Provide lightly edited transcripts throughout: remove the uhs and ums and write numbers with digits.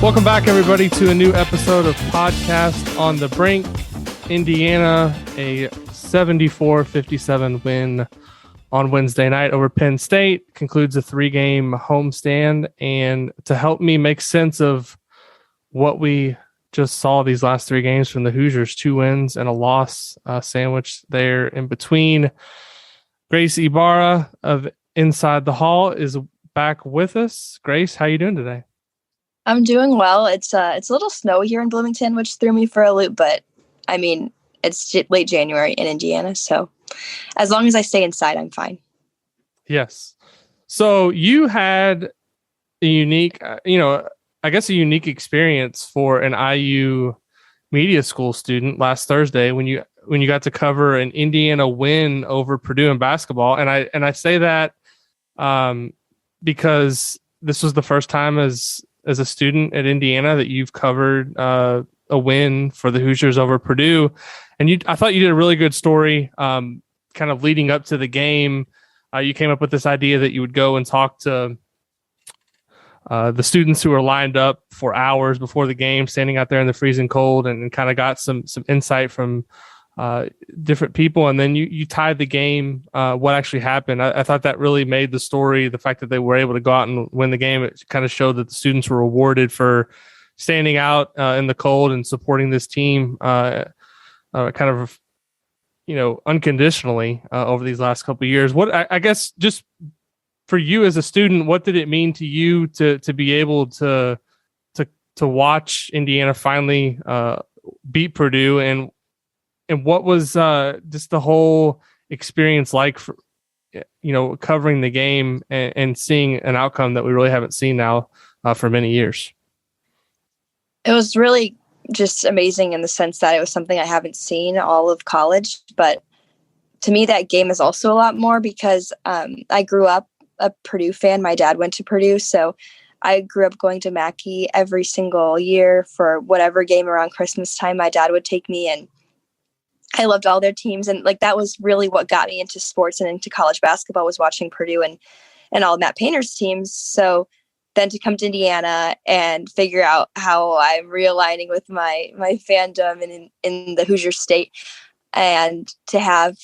Welcome back, everybody, to a new episode of Podcast on the Brink. Indiana, a 74-57 win on Wednesday night over Penn State, concludes a 3-game homestand. And to help me make sense of what we just saw these last 3 games from the Hoosiers, 2 wins and a loss sandwich there in between, Grace Ybarra of Inside the Hall is back with us. Grace, how you doing today? I'm doing well. It's a little snowy here in Bloomington, which threw me for a loop, but I mean, it's late January in Indiana, so as long as I stay inside, I'm fine. Yes. So you had a unique, a unique experience for an IU media school student last Thursday when you got to cover an Indiana win over Purdue in basketball, and I say that because this was the first time as a student at Indiana that you've covered a win for the Hoosiers over Purdue. And I thought you did a really good story kind of leading up to the game. You came up with this idea that you would go and talk to the students who were lined up for hours before the game, standing out there in the freezing cold, and kind of got some insight from different people. And then you tied the game, what actually happened. I thought that really made the story, the fact that they were able to go out and win the game. It kind of showed that the students were rewarded for standing out in the cold and supporting this team kind of, unconditionally over these last couple of years. What I guess just for you as a student, what did it mean to you to be able to watch Indiana finally beat Purdue, and what was just the whole experience like for, covering the game and seeing an outcome that we really haven't seen now for many years? It was really just amazing in the sense that it was something I haven't seen all of college. But to me, that game is also a lot more because I grew up a Purdue fan. My dad went to Purdue, so I grew up going to Mackey every single year for whatever game around Christmas time. My dad would take me, and I loved all their teams. And that was really what got me into sports and into college basketball, was watching Purdue and all Matt Painter's teams. So then to come to Indiana and figure out how I'm realigning with my fandom and in the Hoosier state, and to have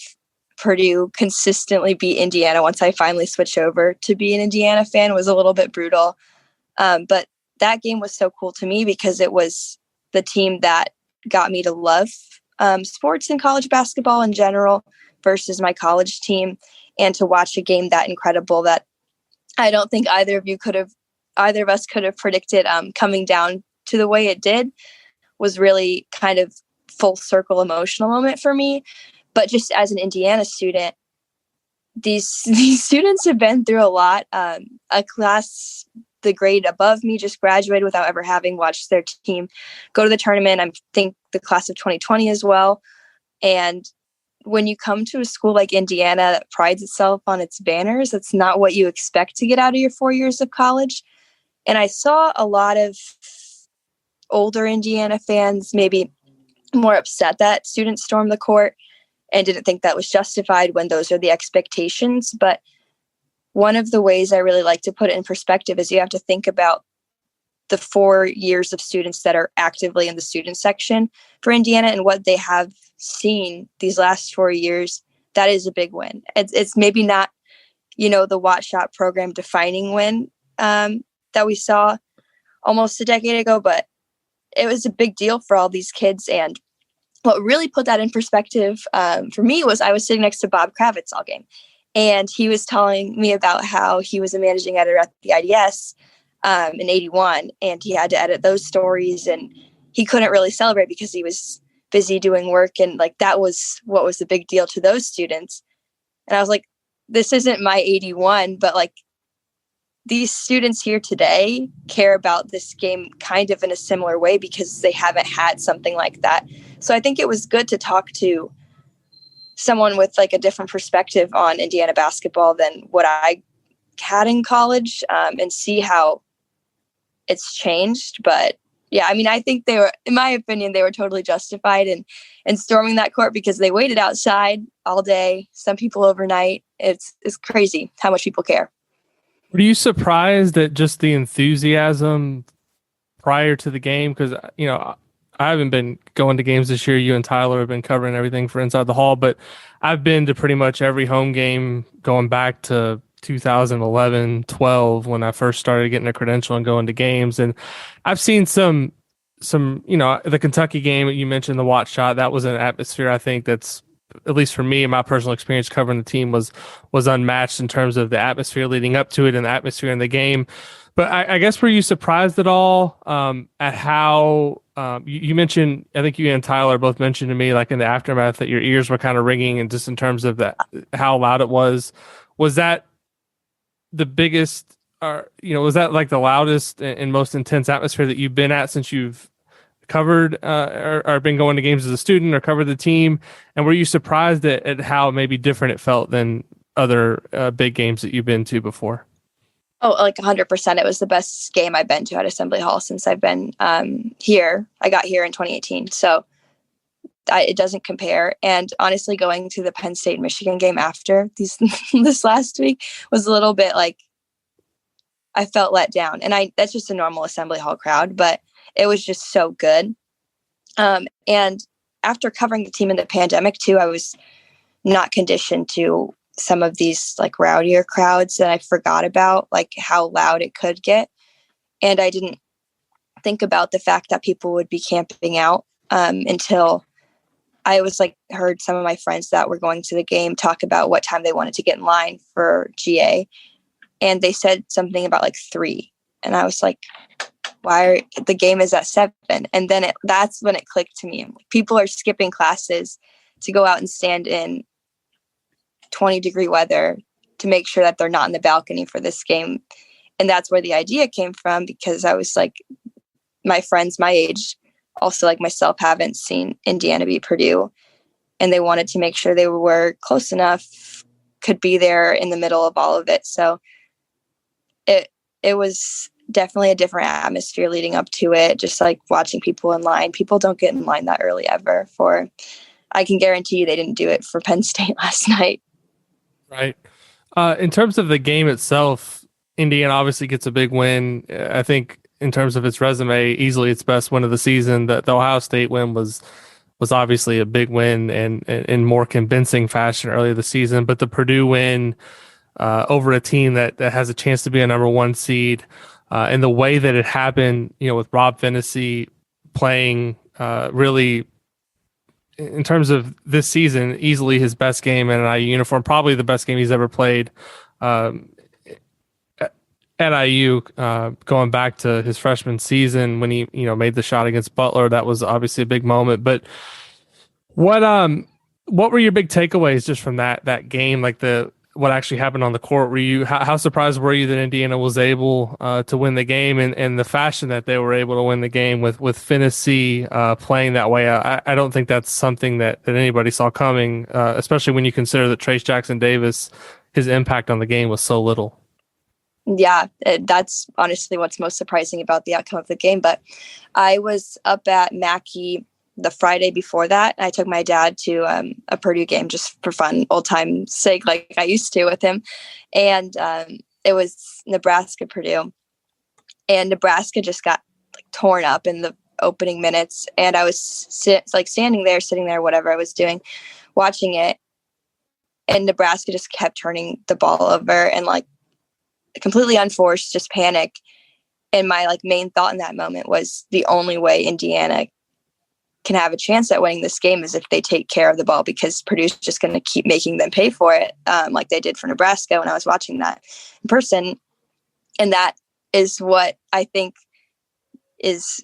Purdue consistently beat Indiana once I finally switched over to be an Indiana fan was a little bit brutal. But that game was so cool to me because it was the team that got me to love sports and college basketball in general versus my college team, and to watch a game that incredible that I don't think either of us could have predicted coming down to the way it did was really kind of full circle emotional moment for me. But just as an Indiana student, these students have been through a lot. A class, the grade above me, just graduated without ever having watched their team go to the tournament. I think the class of 2020 as well. And when you come to a school like Indiana that prides itself on its banners, that's not what you expect to get out of your 4 years of college. And I saw a lot of older Indiana fans maybe more upset that students stormed the court and didn't think that was justified when those are the expectations. But one of the ways I really like to put it in perspective is you have to think about the 4 years of students that are actively in the student section for Indiana and what they have seen these last 4 years. That is a big win. It's maybe not, the Watt Shot program defining win that we saw almost a decade ago, but it was a big deal for all these kids. And what really put that in perspective for me was I was sitting next to Bob Kravitz all game, and he was telling me about how he was a managing editor at the IDS in 81, and he had to edit those stories, and he couldn't really celebrate because he was busy doing work. And that was what was the big deal to those students. And I was like, this isn't my 81, but these students here today care about this game kind of in a similar way because they haven't had something like that. So I think it was good to talk to someone with a different perspective on Indiana basketball than what I had in college, and see how it's changed. But yeah, I think they were, in my opinion, they were totally justified in storming that court because they waited outside all day, some people overnight. It's crazy how much people care. Were you surprised at just the enthusiasm prior to the game? Because, I haven't been going to games this year. You and Tyler have been covering everything for Inside the Hall, but I've been to pretty much every home game going back to 2011, 12, when I first started getting a credential and going to games. And I've seen some, the Kentucky game that you mentioned, the watch shot, that was an atmosphere, I think, that's, at least for me and my personal experience covering the team, was unmatched in terms of the atmosphere leading up to it and the atmosphere in the game. But I guess, were you surprised at all at how you mentioned, I think you and Tyler both mentioned to me, like in the aftermath, that your ears were kind of ringing, and just in terms of that, how loud it was that the biggest, was that like the loudest and most intense atmosphere that you've been at since you've covered or been going to games as a student or covered the team? And were you surprised at how maybe different it felt than other big games that you've been to before? Oh, like 100%. It was the best game I've been to at Assembly Hall since I've been here. I got here in 2018. So it doesn't compare. And honestly, going to the Penn State Michigan game after this last week was a little bit like, I felt let down. And that's just a normal Assembly Hall crowd, but it was just so good. And after covering the team in the pandemic too, I was not conditioned to some of these like rowdier crowds that I forgot about, like how loud it could get. And I didn't think about the fact that people would be camping out until I was like, heard some of my friends that were going to the game talk about what time they wanted to get in line for GA. And they said something about like 3. And I was like, the game is at 7. And then that's when it clicked to me. People are skipping classes to go out and stand in 20-degree weather to make sure that they're not in the balcony for this game. And that's where the idea came from, because I was like, my friends my age, also like myself, haven't seen Indiana beat Purdue, and they wanted to make sure they were close enough, could be there in the middle of all of it. So it was definitely a different atmosphere leading up to it. Just like watching people in line. People don't get in line that early ever for, I can guarantee you they didn't do it for Penn State last night. Right. In terms of the game itself, Indiana obviously gets a big win. I think in terms of its resume, easily its best win of the season. The Ohio State win was obviously a big win and in more convincing fashion earlier this season. But the Purdue win over a team that has a chance to be a number 1 seed, and the way that it happened, with Rob Fennessy playing really, in terms of this season, easily his best game in an IU uniform, probably the best game he's ever played at IU, going back to his freshman season when he, made the shot against Butler. That was obviously a big moment. But what were your big takeaways just from that game? Like what actually happened on the court? Were you, how surprised were you that Indiana was able to win the game, and the fashion that they were able to win the game with Fennessy playing that way? I don't think that's something that anybody saw coming, especially when you consider that Trace Jackson Davis, his impact on the game was so little. Yeah, that's honestly what's most surprising about the outcome of the game. But I was up at Mackey the Friday before that, and I took my dad to a Purdue game just for fun, old time sake, like I used to with him. And it was Nebraska Purdue, and Nebraska just got like torn up in the opening minutes. And I was sitting there, whatever I was doing, watching it, and Nebraska just kept turning the ball over and like completely unforced, just panic. And my like main thought in that moment was, the only way Indiana can have a chance at winning this game is if they take care of the ball, because Purdue's just going to keep making them pay for it, like they did for Nebraska when I was watching that in person. And that is what I think is,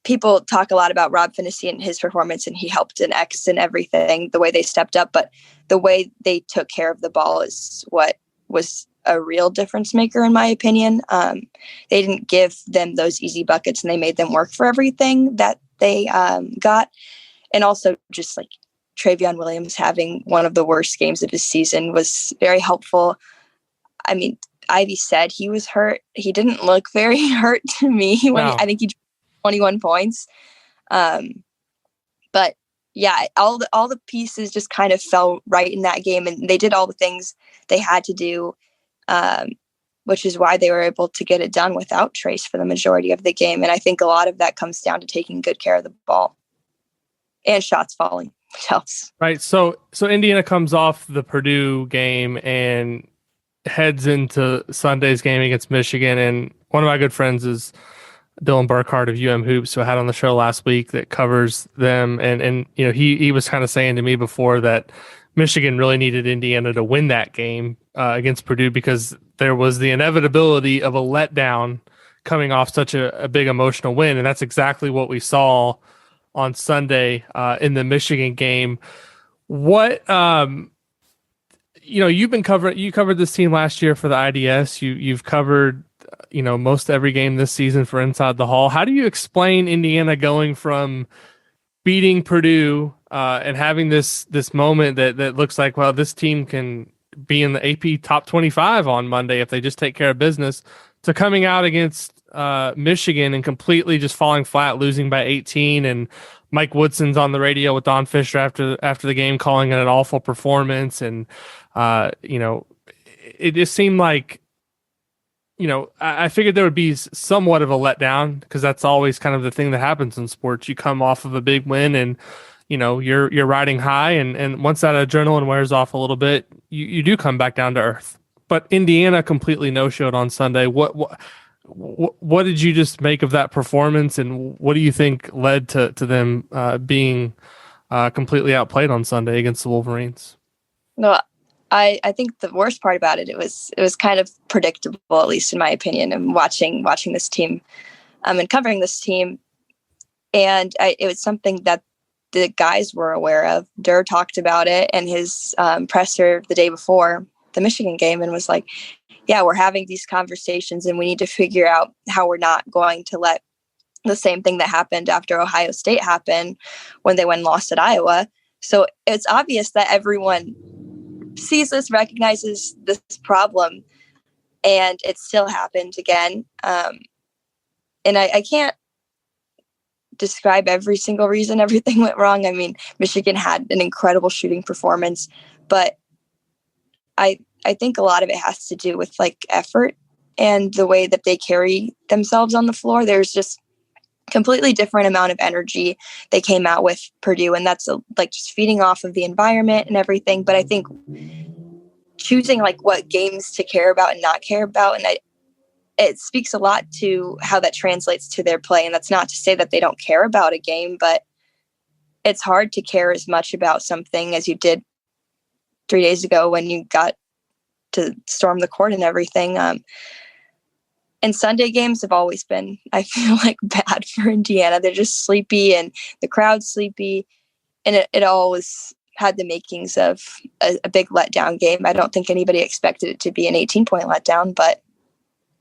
people talk a lot about Rob Fennessy and his performance, and he helped an X and everything, the way they stepped up, but the way they took care of the ball is what was a real difference maker, in my opinion. They didn't give them those easy buckets, and they made them work for everything that they got. And also just like Travion Williams having one of the worst games of his season was very helpful. I mean, Ivy said he was hurt. He didn't look very hurt to me when I think he drew 21 points. But yeah, all the pieces just kind of fell right in that game, and they did all the things they had to do. which is why they were able to get it done without Trace for the majority of the game. And I think a lot of that comes down to taking good care of the ball and shots falling, which helps. Right. So Indiana comes off the Purdue game and heads into Sunday's game against Michigan. And one of my good friends is Dylan Burkhardt of Hoops, who I had on the show last week, that covers them. And he was kind of saying to me before that Michigan really needed Indiana to win that game against Purdue, because there was the inevitability of a letdown coming off such a big emotional win. And that's exactly what we saw on Sunday in the Michigan game. What, you covered this team last year for the IDS. You've covered, most every game this season for Inside the Hall. How do you explain Indiana going from beating Purdue and having this moment that looks like, well, this team can be in the AP top 25 on Monday if they just take care of business, to coming out against Michigan and completely just falling flat, losing by 18? And Mike Woodson's on the radio with Don Fisher after the game, calling it an awful performance. And it just seemed like, I figured there would be somewhat of a letdown, because that's always kind of the thing that happens in sports. You come off of a big win and, you're riding high, and once that adrenaline wears off a little bit, you do come back down to earth. But Indiana completely no-showed on Sunday. What did you just make of that performance, and what do you think led to them being completely outplayed on Sunday against the Wolverines? No, I think the worst part about it was kind of predictable, at least in my opinion, and watching this team and covering this team. And it was something that the guys were aware of. Durr talked about it in his presser the day before the Michigan game, and was like, yeah, we're having these conversations and we need to figure out how we're not going to let the same thing that happened after Ohio State happened when they went and lost at Iowa. So it's obvious that everyone sees this, recognizes this problem, and it still happened again. And I can't describe every single reason everything went wrong. I mean, Michigan had an incredible shooting performance, but I think a lot of it has to do with like effort and the way that they carry themselves on the floor. There's just completely different amount of energy they came out with Purdue, and that's like just feeding off of the environment and everything. But I think choosing like what games to care about and not care about, and it speaks a lot to how that translates to their play. And that's not to say that they don't care about a game, but it's hard to care as much about something as you did 3 days ago when you got to storm the court and everything. And Sunday games have always been, I feel like, bad for Indiana. They're just sleepy and the crowd's sleepy. And it always had the makings of a big letdown game. I don't think anybody expected it to be an 18-point letdown, but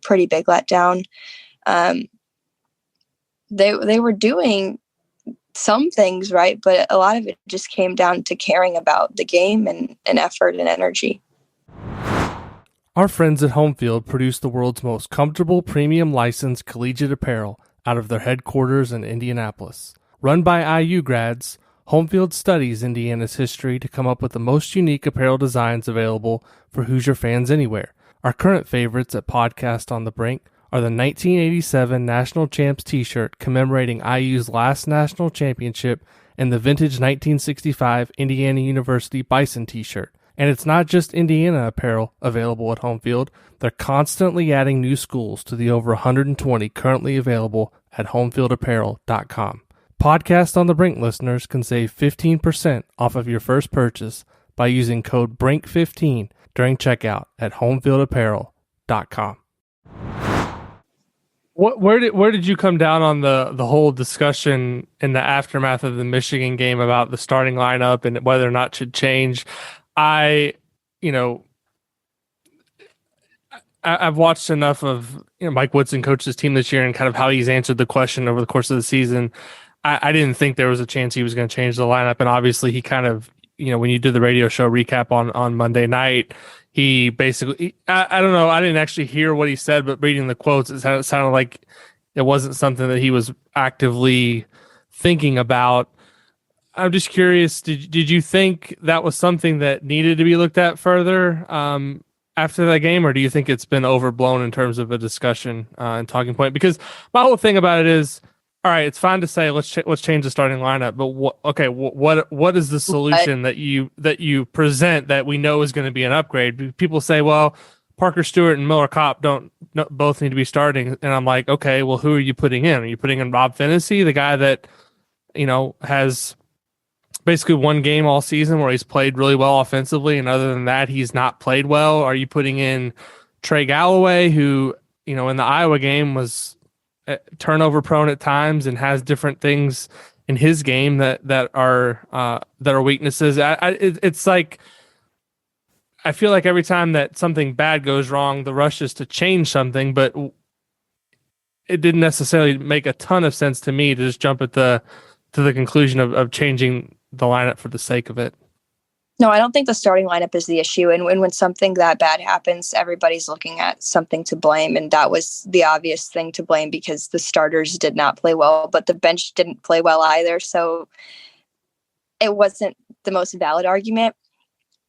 pretty big letdown. They were doing some things right, but a lot of it just came down to caring about the game and effort and energy. Our friends at Homefield produce the world's most comfortable premium licensed collegiate apparel out of their headquarters in Indianapolis. Run by IU grads, Homefield studies Indiana's history to come up with the most unique apparel designs available for Hoosier fans anywhere. Our current favorites at Podcast on the Brink are the 1987 National Champs t-shirt commemorating IU's last national championship and the vintage 1965 Indiana University Bison t-shirt. And it's not just Indiana apparel available at Homefield. They're constantly adding new schools to the over 120 currently available at homefieldapparel.com. Podcast on the Brink listeners can save 15% off of your first purchase by using code BRINK15 during checkout at homefieldapparel.com. Where did you come down on the whole discussion in the aftermath of the Michigan game about the starting lineup and whether or not it should change? I've watched enough of Mike Woodson coach his team this year and kind of how he's answered the question over the course of the season. I didn't think there was a chance he was going to change the lineup, and obviously he kind of, when you did the radio show recap on Monday night, he basically, I don't know, I didn't actually hear what he said, but reading the quotes, it sounded like it wasn't something that he was actively thinking about. I'm just curious, did you think that was something that needed to be looked at further after that game, or do you think it's been overblown in terms of a discussion and talking point? Because my whole thing about it is, all right, it's fine to say let's change the starting lineup, but what is the solution that you present that we know is going to be an upgrade? People say, well, Parker Stewart and Miller Kopp don't both need to be starting, and I'm like, okay, well, who are you putting in? Are you putting in Rob Finney, the guy that has basically one game all season where he's played really well offensively, and other than that, he's not played well? Are you putting in Trey Galloway, who, in the Iowa game was turnover prone at times and has different things in his game that are weaknesses? It's like, I feel like every time that something bad goes wrong, the rush is to change something, but it didn't necessarily make a ton of sense to me to just jump to the conclusion of changing the lineup for the sake of it. No, I don't think the starting lineup is the issue. And when something that bad happens, everybody's looking at something to blame. And that was the obvious thing to blame, because the starters did not play well, but the bench didn't play well either. So it wasn't the most valid argument.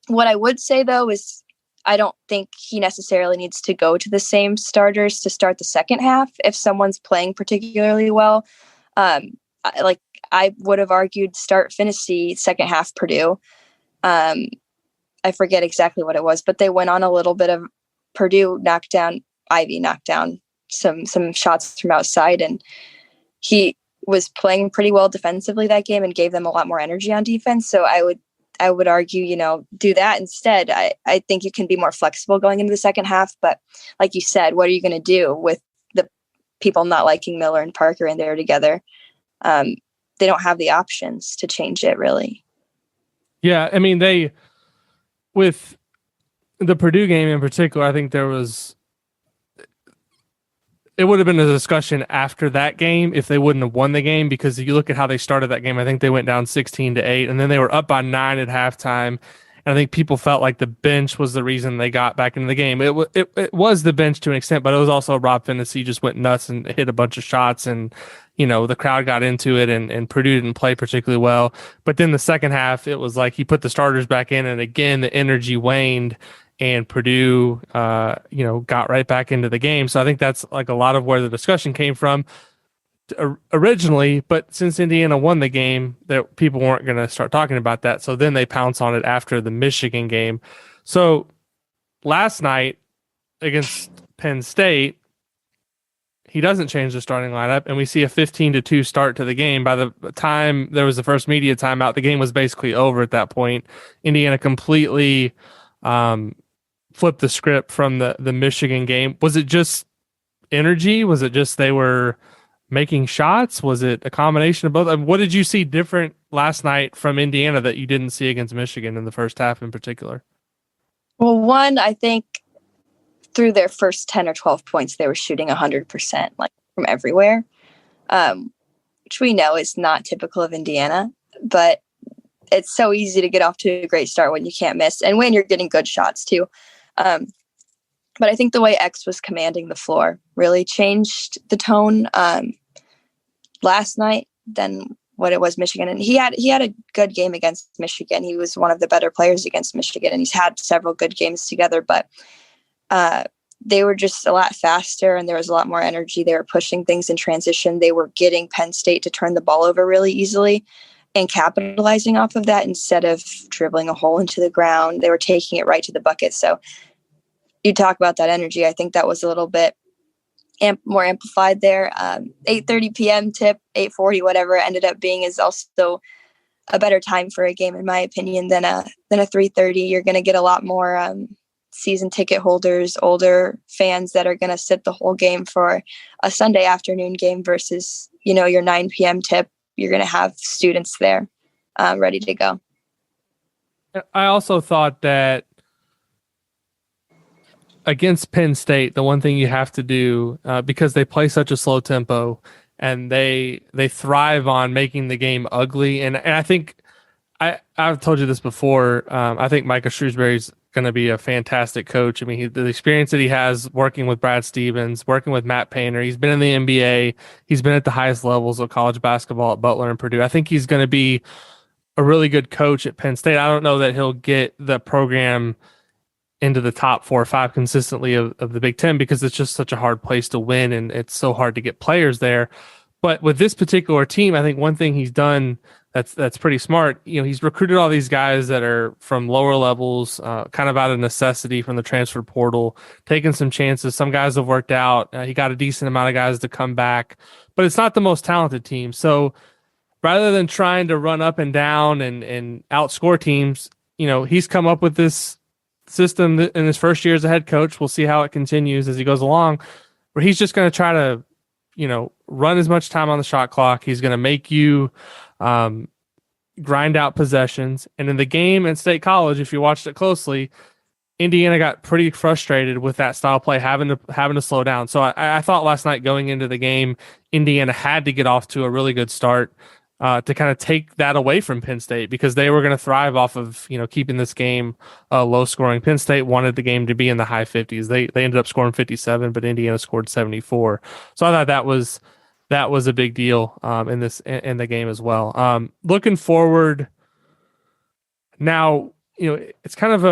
What I would say, though, is I don't think he necessarily needs to go to the same starters to start the second half. If someone's playing particularly well, I would have argued start Finney second half Purdue. I forget exactly what it was, but they went on a little bit of Purdue knockdown. Ivy knocked down some shots from outside, and he was playing pretty well defensively that game and gave them a lot more energy on defense. So I would argue, do that instead. I think you can be more flexible going into the second half, but like you said, what are you going to do with the people not liking Miller and Parker in there together? They don't have the options to change it, really. Yeah, I mean, with the Purdue game in particular, I think it would have been a discussion after that game if they wouldn't have won the game, because if you look at how they started that game, I think they went down 16-8, and then they were up by 9 at halftime. And I think people felt like the bench was the reason they got back into the game. It was the bench to an extent, but it was also Rob Finney just went nuts and hit a bunch of shots, and the crowd got into it, and Purdue didn't play particularly well. But then the second half, it was like he put the starters back in, and again the energy waned, and Purdue got right back into the game. So I think that's like a lot of where the discussion came from originally, but since Indiana won the game, that people weren't going to start talking about that. So then they pounce on it after the Michigan game. So last night against Penn State, he doesn't change the starting lineup, and we see a 15-2 start to the game. By the time there was the first media timeout, the game was basically over at that point. Indiana completely flipped the script from the Michigan game. Was it just energy? Was it just they were making shots? Was it a combination of both? I mean, what did you see different last night from Indiana that you didn't see against Michigan in the first half in particular? Well, one, I think through their first 10 or 12 points, they were shooting 100%, like from everywhere, which we know is not typical of Indiana, but it's so easy to get off to a great start when you can't miss, and when you're getting good shots too. But I think the way X was commanding the floor really changed the tone last night than what it was Michigan. And he had a good game against Michigan. He was one of the better players against Michigan, and he's had several good games together, but they were just a lot faster, and there was a lot more energy. They were pushing things in transition. They were getting Penn State to turn the ball over really easily and capitalizing off of that instead of dribbling a hole into the ground. They were taking it right to the bucket. So you talk about that energy. I think that was a little bit more amplified there. 8:30 p.m. tip, 8:40, whatever it ended up being, is also a better time for a game, in my opinion, than a 3:30. You're going to get a lot more season ticket holders, older fans that are going to sit the whole game for a Sunday afternoon game versus, your 9 p.m. tip. You're going to have students there ready to go. I also thought that against Penn State, the one thing you have to do, because they play such a slow tempo and they thrive on making the game ugly. And I think I've told you this before. I think Micah Shrewsbury's going to be a fantastic coach. I mean, the experience that he has working with Brad Stevens, working with Matt Painter, he's been in the NBA, he's been at the highest levels of college basketball at Butler and Purdue. I think he's going to be a really good coach at Penn State. I don't know that he'll get the program into the top 4 or 5 consistently of the Big Ten because it's just such a hard place to win and it's so hard to get players there. But with this particular team, I think one thing he's done that's pretty smart. He's recruited all these guys that are from lower levels, kind of out of necessity from the transfer portal, taking some chances. Some guys have worked out. He got a decent amount of guys to come back, but it's not the most talented team. So rather than trying to run up and down and outscore teams, he's come up with this system in his first year as a head coach. We'll see how it continues as he goes along, where he's just going to try to run as much time on the shot clock. He's going to make you grind out possessions. And in the game at State College, if you watched it closely, Indiana got pretty frustrated with that style play, having to slow down. So I thought last night going into the game, Indiana had to get off to a really good start to kind of take that away from Penn State, because they were going to thrive off of keeping this game low scoring. Penn State wanted the game to be in the high 50s. They ended up scoring 57, but Indiana scored 74. So I thought that was a big deal in the game as well. Looking forward now, it's kind of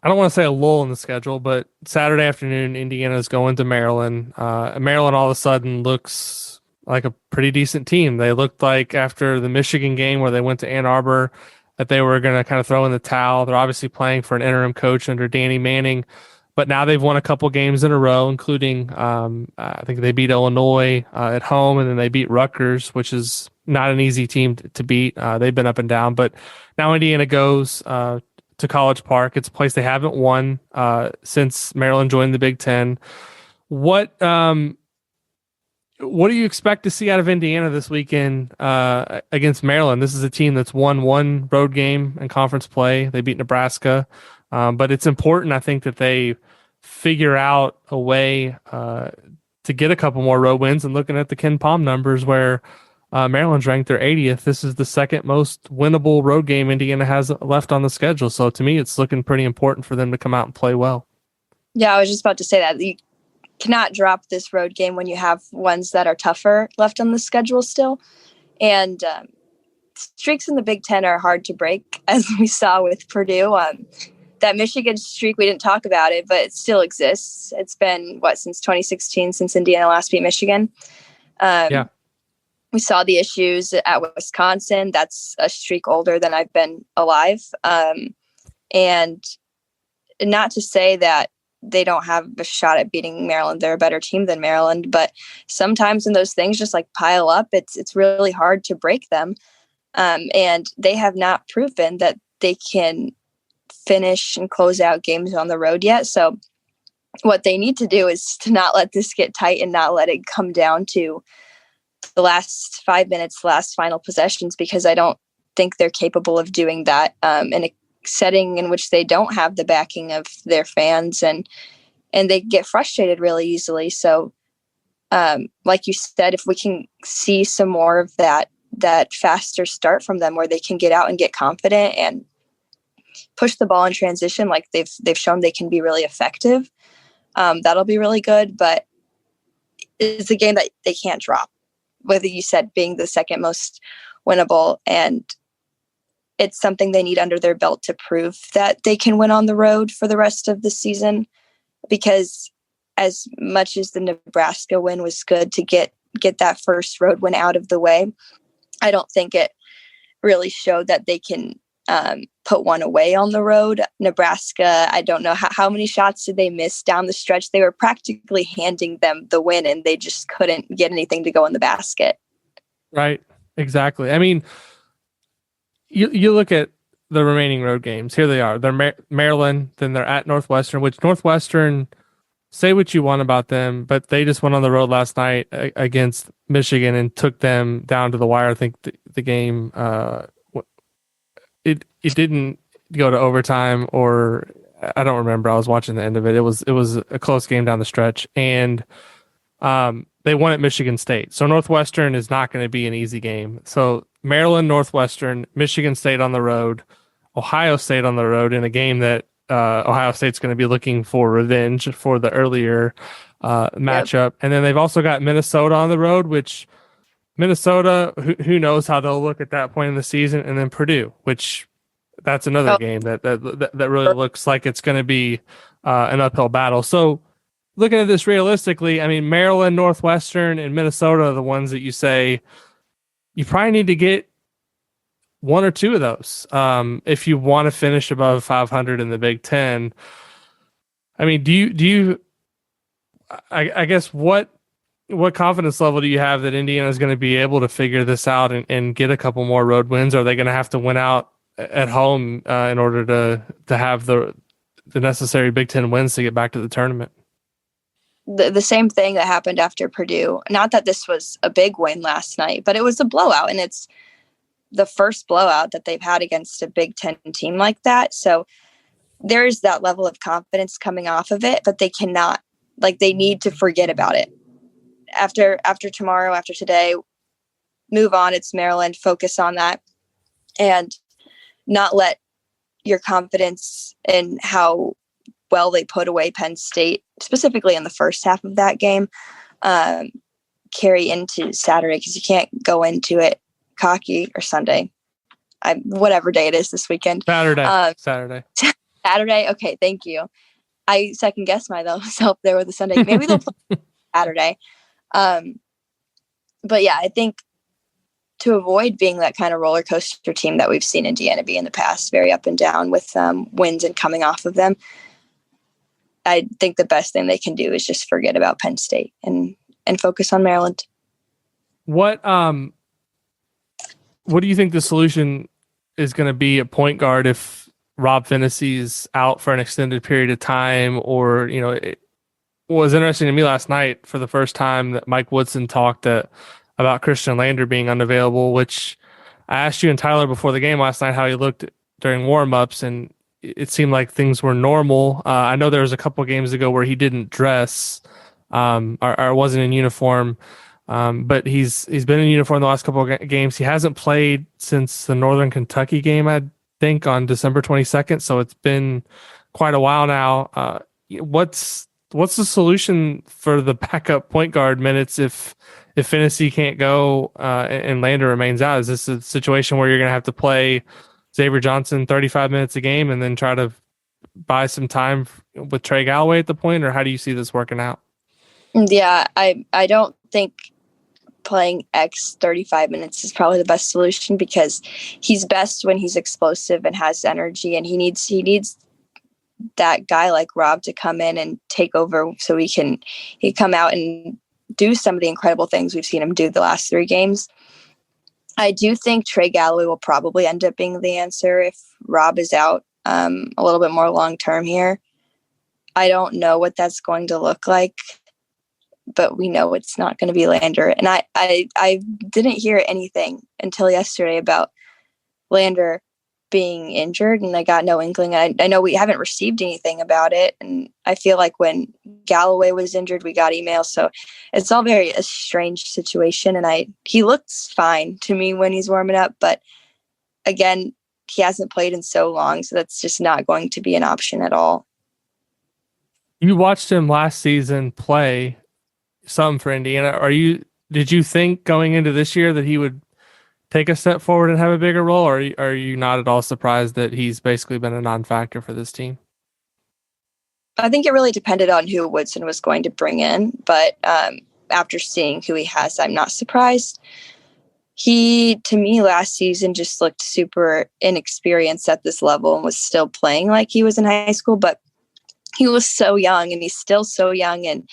I don't want to say a lull in the schedule, but Saturday afternoon, Indiana is going to Maryland. Maryland all of a sudden looks like a pretty decent team. They looked like after the Michigan game where they went to Ann Arbor that they were going to kind of throw in the towel. They're obviously playing for an interim coach under Danny Manning, but now they've won a couple games in a row, including I think they beat Illinois at home, and then they beat Rutgers, which is not an easy team to beat. They've been up and down, but now Indiana goes to College Park. It's a place they haven't won since Maryland joined the Big Ten. What do you expect to see out of Indiana this weekend against Maryland? This is a team that's won one road game in conference play. They beat Nebraska. But it's important, I think, that they figure out a way to get a couple more road wins. And looking at the Ken Palm numbers, where Maryland's ranked their 80th, this is the second most winnable road game Indiana has left on the schedule. So to me, it's looking pretty important for them to come out and play well. Yeah, I was just about to say that. You cannot drop this road game when you have ones that are tougher left on the schedule still. And streaks in the Big Ten are hard to break, as we saw with Purdue. That Michigan streak, we didn't talk about it, but it still exists. It's been, since 2016, since Indiana last beat Michigan. Yeah. We saw the issues at Wisconsin. That's a streak older than I've been alive. And not to say that they don't have a shot at beating Maryland. They're a better team than Maryland, but sometimes when those things just pile up, it's really hard to break them. And they have not proven that they can finish and close out games on the road yet. So what they need to do is to not let this get tight and not let it come down to the last 5 minutes, last final possessions, because I don't think they're capable of doing that in a setting in which they don't have the backing of their fans, and they get frustrated really easily. So like you said, if we can see some more of that faster start from them, where they can get out and get confident and push the ball in transition, like they've shown they can be really effective, that'll be really good. But it's a game that they can't drop, whether you said being the second most winnable, and it's something they need under their belt to prove that they can win on the road for the rest of the season. Because as much as the Nebraska win was good to get that first road win out of the way, I don't think it really showed that they can put one away on the road. Nebraska, I don't know how many shots did they miss down the stretch. They were practically handing them the win, and they just couldn't get anything to go in the basket. Right. Exactly. I mean, you look at the remaining road games. Here they are. They're Maryland, then they're at Northwestern, which Northwestern, say what you want about them, but they just went on the road last night against Michigan and took them down to the wire. I think the game, it didn't go to overtime, or I don't remember. I was watching the end of it. It was a close game down the stretch, and they won at Michigan State. So Northwestern is not going to be an easy game. So Maryland, Northwestern, Michigan State on the road, Ohio State on the road in a game that Ohio State's going to be looking for revenge for the earlier matchup. Yep. And then they've also got Minnesota on the road, which Minnesota, who knows how they'll look at that point in the season, and then Purdue, which that's another game that really looks like it's going to be an uphill battle. So looking at this realistically, I mean, Maryland, Northwestern, and Minnesota are the ones that you say you probably need to get one or two of those if you want to finish above 500 in the Big Ten. I mean, do you? I guess what confidence level do you have that Indiana is going to be able to figure this out and get a couple more road wins? Are they going to have to win out at home in order to have the necessary Big Ten wins to get back to the tournament? The same thing that happened after Purdue. Not that this was a big win last night, but it was a blowout, and it's the first blowout that they've had against a Big Ten team like that. So there's that level of confidence coming off of it, but they cannot, they need to forget about it. After tomorrow, after today, move on. It's Maryland. Focus on that and not let your confidence in how well they put away Penn State, specifically in the first half of that game, carry into Saturday, because you can't go into it cocky, or Sunday, whatever day it is this weekend. Saturday. Saturday. Okay, thank you. I second guessed myself there with the Sunday. Maybe they'll play Saturday. But yeah, I think to avoid being that kind of roller coaster team that we've seen Indiana be in the past, very up and down with wins and coming off of them, I think the best thing they can do is just forget about Penn State and focus on Maryland. What do you think the solution is going to be at point guard if Rob Phinissee's out for an extended period of time? Or, it was interesting to me last night for the first time that Mike Woodson talked about Christian Lander being unavailable, which I asked you and Tyler before the game last night how he looked during warm-ups, and it seemed like things were normal. I know there was a couple games ago where he didn't dress or wasn't in uniform, but he's been in uniform the last couple of games. He hasn't played since the Northern Kentucky game, I think, on December 22nd. So it's been quite a while now. What's the solution for the backup point guard minutes if Phinisee can't go and Lander remains out? Is this a situation where you're going to have to play Xavier Johnson 35 minutes a game and then try to buy some time with Trey Galloway at the point, or how do you see this working out? Yeah, I don't think playing X 35 minutes is probably the best solution, because he's best when he's explosive and has energy, and he needs that guy like Rob to come in and take over so he come out and do some of the incredible things we've seen him do the last 3 games. I do think Trey Galloway will probably end up being the answer if Rob is out a little bit more long-term here. I don't know what that's going to look like, but we know it's not going to be Lander. And I didn't hear anything until yesterday about Lander being injured, and I got no inkling. I know we haven't received anything about it, and I feel like when Galloway was injured, we got emails. So it's all a strange situation, and he looks fine to me when he's warming up, but again, he hasn't played in so long, so that's just not going to be an option at all. You watched him last season play some for Indiana. Did you think going into this year that he would take a step forward and have a bigger role, or are you not at all surprised that he's basically been a non-factor for this team? I think it really depended on who Woodson was going to bring in, but after seeing who he has, I'm not surprised. He, to me, last season just looked super inexperienced at this level and was still playing like he was in high school, but he was so young, and he's still so young. And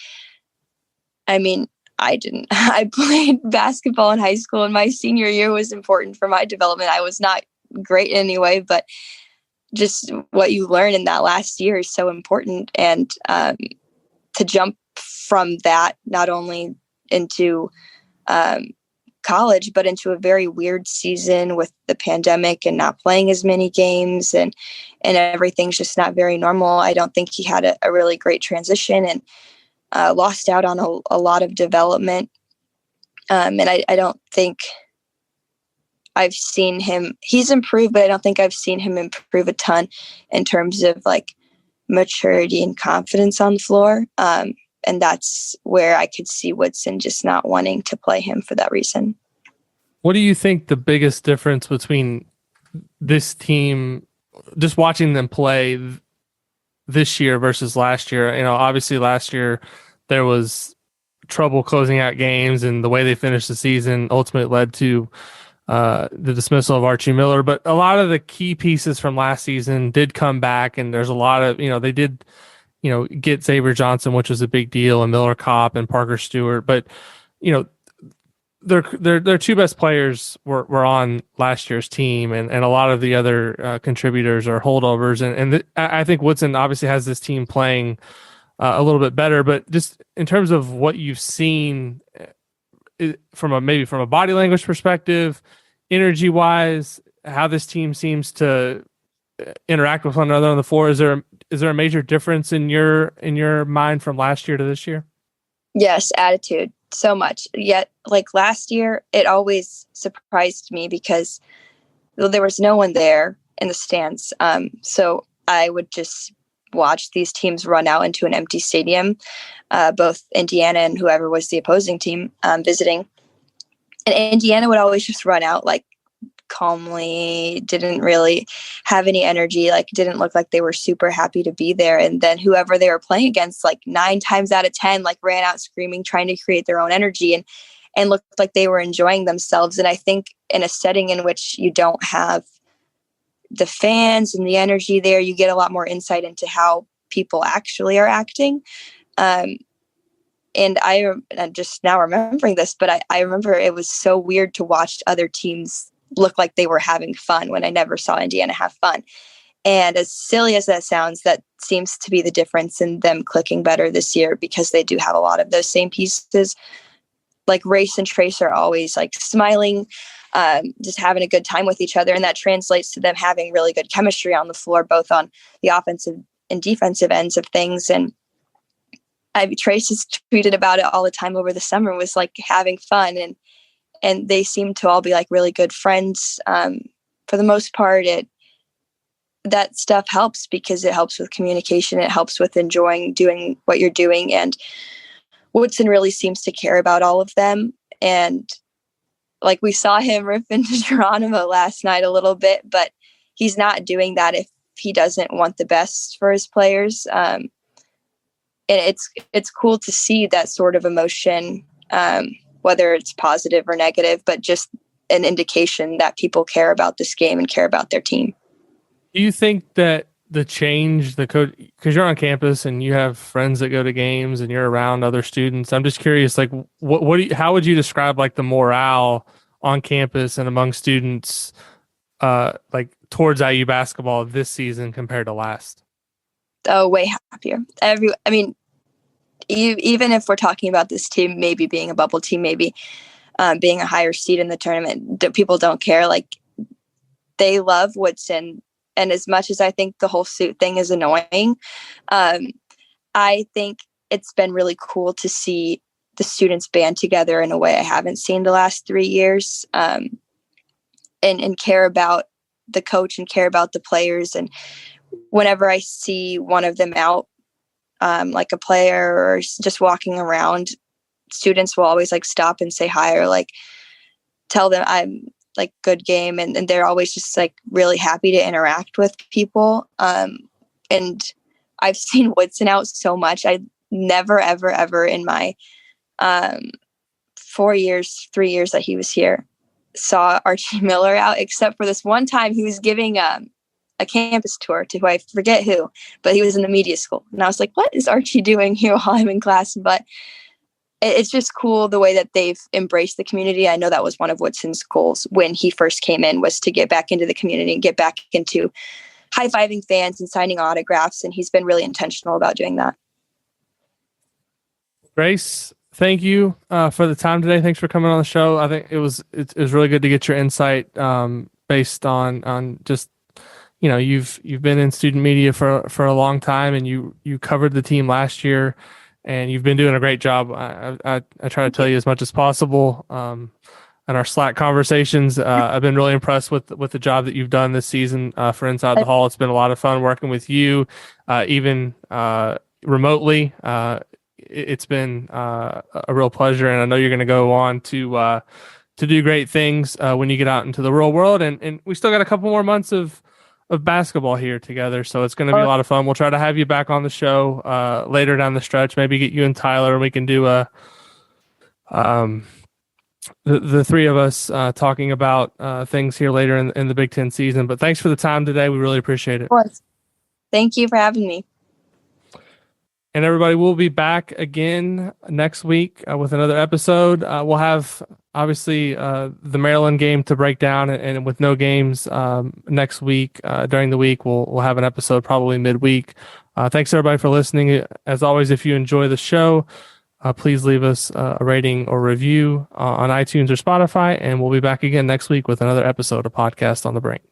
I mean, I played basketball in high school, and my senior year was important for my development. I was not great in any way, but just what you learn in that last year is so important. And to jump from that, not only into college, but into a very weird season with the pandemic and not playing as many games, and everything's just not very normal. I don't think he had a really great transition, and lost out on a lot of development. And I don't think I've seen him, he's improved, but I don't think I've seen him improve a ton in terms of maturity and confidence on the floor. And that's where I could see Woodson just not wanting to play him for that reason. What do you think the biggest difference between this team just watching them play this year versus last year. Obviously last year there was trouble closing out games, and the way they finished the season ultimately led to the dismissal of Archie Miller. But a lot of the key pieces from last season did come back, and there's a lot of, they did, get Xavier Johnson, which was a big deal, and Miller Kopp and Parker Stewart. But, their two best players were on last year's team, and a lot of the other contributors are holdovers. I think Woodson obviously has this team playing a little bit better, but just in terms of what you've seen from a body language perspective, energy wise, how this team seems to interact with one another on the floor, is there a major difference in your mind from last year to this year? Yes, attitude. So much. Yet, like last year, it always surprised me because there was no one there in the stands. So I would just watch these teams run out into an empty stadium, both Indiana and whoever was the opposing team visiting. And Indiana would always just run out like calmly, didn't really have any energy, like didn't look like they were super happy to be there. And then whoever they were playing against, like 9 times out of 10, like ran out screaming, trying to create their own energy and looked like they were enjoying themselves. And I think in a setting in which you don't have the fans and the energy there, you get a lot more insight into how people actually are acting. And I'm just now remembering this, but I remember it was so weird to watch other teams look like they were having fun when I never saw Indiana have fun. And as silly as that sounds, that seems to be the difference in them clicking better this year, because they do have a lot of those same pieces. Like Race and Trace are always like smiling, just having a good time with each other. And that translates to them having really good chemistry on the floor, both on the offensive and defensive ends of things. And Trace has tweeted about it all the time over the summer, was like having fun, and they seem to all be like really good friends. For the most part, that stuff helps because it helps with communication. It helps with enjoying doing what you're doing. And Woodson really seems to care about all of them. And like we saw him rip into Geronimo last night a little bit, but he's not doing that if he doesn't want the best for his players. And it's cool to see that sort of emotion, whether it's positive or negative, but just an indication that people care about this game and care about their team. Do you think that the change, the coach, because you're on campus and you have friends that go to games and you're around other students, I'm just curious, like how would you describe like the morale on campus and among students, like towards IU basketball this season compared to last? Oh, way happier. Even if we're talking about this team maybe being a bubble team, maybe being a higher seed in the tournament, people don't care. Like, they love Woodson. And as much as I think the whole suit thing is annoying, I think it's been really cool to see the students band together in a way I haven't seen the last 3 years, and care about the coach and care about the players. And whenever I see one of them out, like a player or just walking around, students will always like stop and say hi, or like tell them I'm like good game. And they're always just like really happy to interact with people. And I've seen Woodson out so much. I never, ever, ever in my 3 years that he was here, saw Archie Miller out, except for this one time he was giving a campus tour to who I forget who, but he was in the media school. And I was like, what is Archie doing here while I'm in class? But it's just cool the way that they've embraced the community. I know that was one of Woodson's goals when he first came in, was to get back into the community and get back into high-fiving fans and signing autographs. And he's been really intentional about doing that. Grace, thank you for the time today. Thanks for coming on the show. I think it was really good to get your insight based on just, you've been in student media for a long time, and you covered the team last year, and you've been doing a great job. I try to tell you as much as possible in our Slack conversations. I've been really impressed with the job that you've done this season for Inside the Hall. It's been a lot of fun working with you, even remotely. It's been a real pleasure, and I know you're going to go on to do great things when you get out into the real world. And we still got a couple more months of of basketball here together. So it's going to be a lot of fun. We'll try to have you back on the show later down the stretch. Maybe get you and Tyler, and we can do the three of us talking about things here later in the Big Ten season. But thanks for the time today. We really appreciate it. Of course. Thank you for having me. And everybody, we'll be back again next week with another episode. We'll have, obviously, the Maryland game to break down, and with no games next week, during the week, we'll have an episode probably midweek. Thanks, everybody, for listening. As always, if you enjoy the show, please leave us a rating or review on iTunes or Spotify, and we'll be back again next week with another episode of Podcast on the Brink.